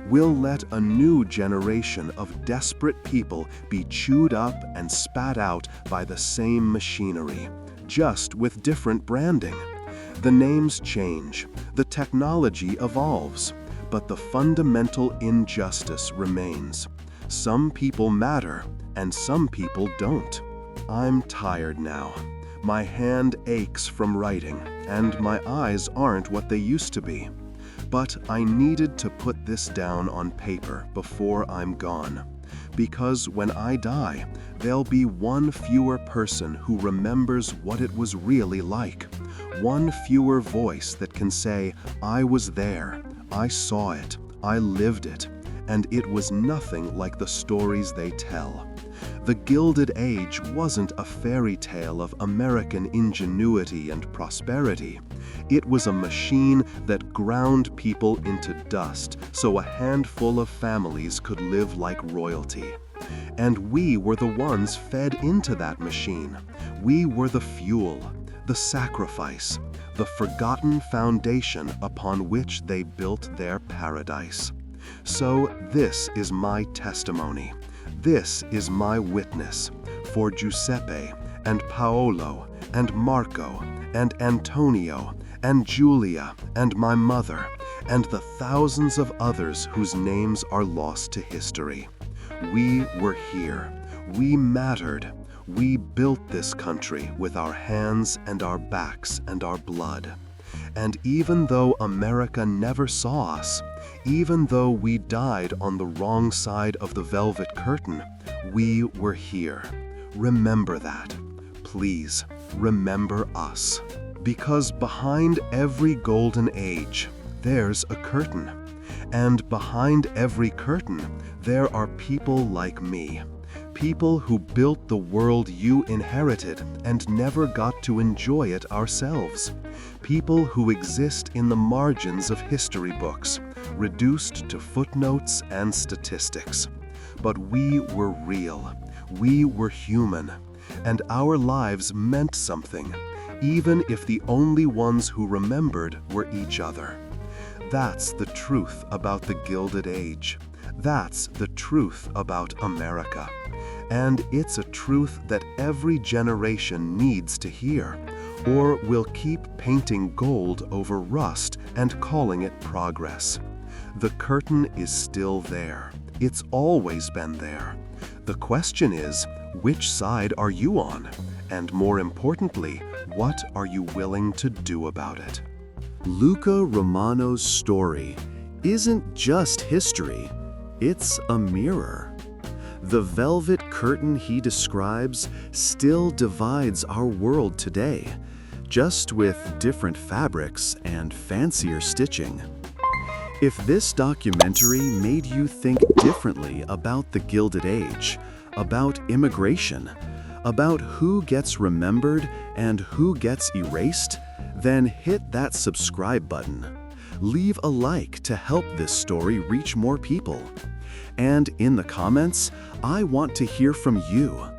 We'll let a new generation of desperate people be chewed up and spat out by the same machinery, just with different branding. The names change, the technology evolves, but the fundamental injustice remains. Some people matter, and some people don't. I'm tired now. My hand aches from writing, and my eyes aren't what they used to be. But I needed to put this down on paper before I'm gone. Because when I die, there'll be one fewer person who remembers what it was really like. One fewer voice that can say, I was there, I saw it, I lived it, and it was nothing like the stories they tell. The Gilded Age wasn't a fairy tale of American ingenuity and prosperity. It was a machine that ground people into dust so a handful of families could live like royalty. And we were the ones fed into that machine. We were the fuel, the sacrifice, the forgotten foundation upon which they built their paradise. So this is my testimony. This is my witness for Giuseppe and Paolo and Marco and Antonio and Julia and my mother and the thousands of others whose names are lost to history. We were here. We mattered. We built this country with our hands and our backs and our blood. And even though America never saw us, even though we died on the wrong side of the velvet curtain, we were here. Remember that. Please, remember us. Because behind every golden age, there's a curtain. And behind every curtain, there are people like me. People who built the world you inherited and never got to enjoy it ourselves. People who exist in the margins of history books, reduced to footnotes and statistics. But we were real. We were human. And our lives meant something, even if the only ones who remembered were each other. That's the truth about the Gilded Age. That's the truth about America. And it's a truth that every generation needs to hear, or we'll keep painting gold over rust and calling it progress. The curtain is still there. It's always been there. The question is, which side are you on? And more importantly, what are you willing to do about it? Luca Romano's story isn't just history, it's a mirror. The velvet curtain he describes still divides our world today, just with different fabrics and fancier stitching. If this documentary made you think differently about the Gilded Age, about immigration, about who gets remembered and who gets erased, then hit that subscribe button. Leave a like to help this story reach more people. And in the comments, I want to hear from you.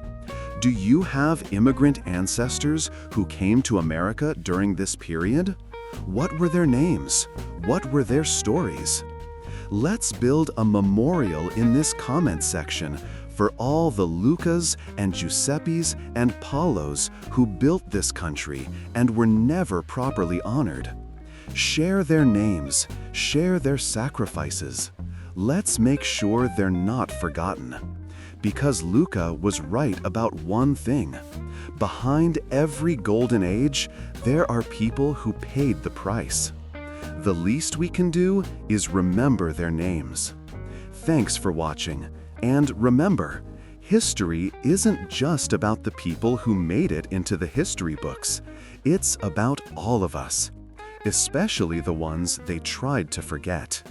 Do you have immigrant ancestors who came to America during this period? What were their names? What were their stories? Let's build a memorial in this comment section for all the Lucas and Giuseppes and Paulos who built this country and were never properly honored. Share their names, share their sacrifices. Let's make sure they're not forgotten. Because Luca was right about one thing. Behind every golden age, there are people who paid the price. The least we can do is remember their names. Thanks for watching. And remember, history isn't just about the people who made it into the history books. It's about all of us, especially the ones they tried to forget.